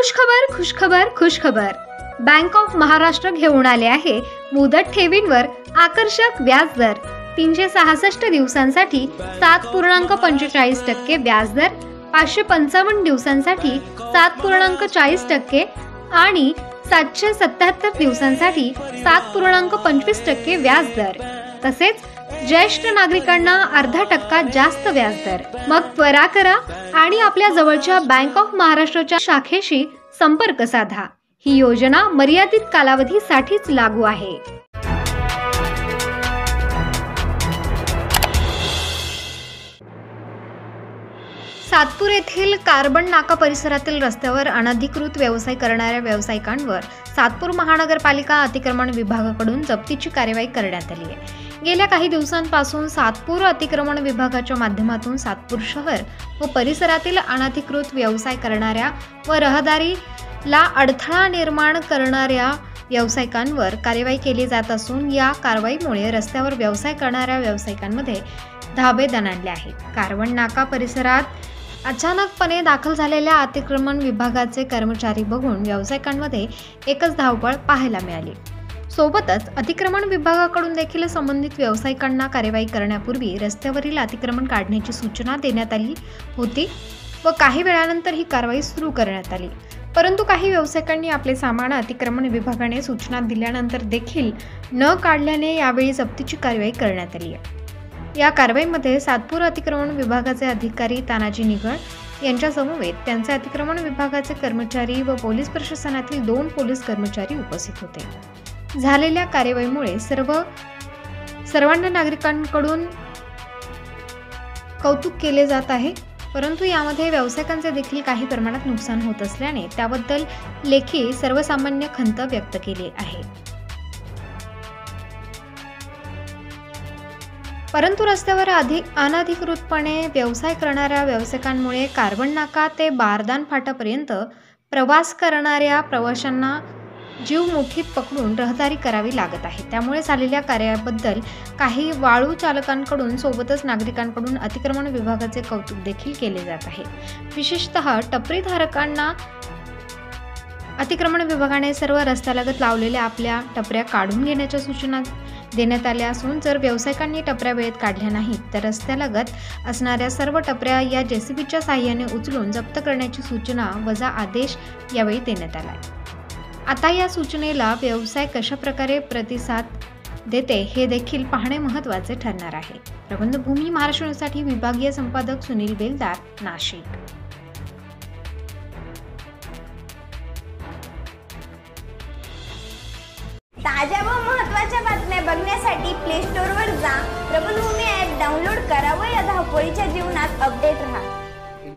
खुशखबर खुशखबर। Bank of Maharashtra घेऊन आले आहे मुदत ठेवींवर आकर्षक व्याजदर। 366 दिवसांसाठी 7.45% व्याजदर, 555 दिवसांसाठी 7.40% आणि 777 दिवसांसाठी 7.25% व्याजदर। तसेच ज्येष्ठ नागरिकांना अर्धा टक्का जास्त व्याजदर। मग त्वरा करा आणि आपल्या जवळच्या बँक ऑफ महाराष्ट्राच्या शाखेशी संपर्क साधा। ही योजना मर्यादित कालावधीसाठीच लागू आहे। सातपूर येथील कार्बन नाका परिसरातील रस्त्यावर अनधिकृत व्यवसाय करणाऱ्या व्यावसायिकांवर सातपूर महानगरपालिका अतिक्रमण विभागाकडून जप्तीची कार्यवाही करण्यात आली आहे। गेल्या काही दिवसांपासून सातपूर अतिक्रमण विभागाच्या माध्यमातून सातपूर शहर व परिसरातील अनधिकृत व्यवसाय करणाऱ्या व रहदारीला अडथळा निर्माण करणाऱ्या व्यावसायिकांवर कार्यवाही केली जात असून या कारवाईमुळे रस्त्यावर व्यवसाय करणाऱ्या व्यावसायिकांमध्ये धाबे दणाणले आहेत। कार्बन नाका परिसरात अचानकपणे दाखल झालेल्या अतिक्रमण विभागाचे कर्मचारी बघून व्यावसायिकांमध्ये एकच धावपळ पाहायला मिळाली। सोबतच अतिक्रमण विभागाकडून देखील संबंधित व्यावसायिकांना कार्यवाही करण्यापूर्वी रस्त्यावरील अतिक्रमण काढण्याची सूचना देण्यात आली होती व काही वेळानंतर ही कारवाई सुरू करण्यात आली। परंतु काही व्यावसायिकांनी आपले सामान अतिक्रमण विभागाने सूचना दिल्यानंतर देखील न काढल्याने यावेळी जप्तीची कारवाई करण्यात आली आहे। या कारवाईमध्ये सातपूर अतिक्रमण विभागाचे अधिकारी तानाजी निगळ यांच्या समवेत त्यांचे अतिक्रमण विभागाचे कर्मचारी व पोलीस प्रशासनातील 2 पोलीस कर्मचारी उपस्थित होते। झालेल्या कार्यवाहीमुळे सर्वांना नागरिकांकडून कौतुक केले जात आहे, परंतु यामध्ये व्यावसायिकांचे देखील काही प्रमाणात नुकसान होत असल्याने त्याबद्दल लेखी सर्वसामान्य खंत व्यक्त केली आहे। परंतु रस्त्यावर अनधिकृतपणे व्यवसाय करणाऱ्या व्यावसायिकांमुळे कार्बन नाका ते बारदान फाटापर्यंत प्रवास करणाऱ्या प्रवाशांना जीव मुठीत पकडून रहदारी करावी लागत आहे। त्यामुळे झालेल्या कार्याबद्दल काही वाळू चालकांकडून सोबतच नागरिकांकडून अतिक्रमण विभागाचे कौतुक देखील केले जात आहे। विशेषतः टपरीधारकांना अतिक्रमण विभागाने सर्व रस्त्यालगत लावलेल्या आपल्या टपऱ्या काढून घेण्याच्या सूचना देण्यात आल्या असून जर व्यावसायिकांनी टपऱ्या वेळेत काढल्या नाहीत तर रस्त्यालगत असणाऱ्या सर्व टपऱ्या या जेसीबीच्या साहाय्याने उचलून जप्त करण्याची सूचना वजा आदेश यावेळी देण्यात आला आहे। आता या सूचनेला व्यवसाय कशा प्रकारे प्रतिसाद देते हे देखील पाहणे महत्त्वाचे ठरणार आहे। प्रबंधभूमी महाराष्ट्र न्यूजसाठी विभागीय संपादक सुनील बेलदार, नाशिक। ताज्या व महत्त्वाच्या बातम्या बघण्यासाठी प्ले स्टोअरवर जा, प्रबंधभूमी ॲप डाउनलोड करा व या धावपळीच्या जीवनात अपडेट रहा।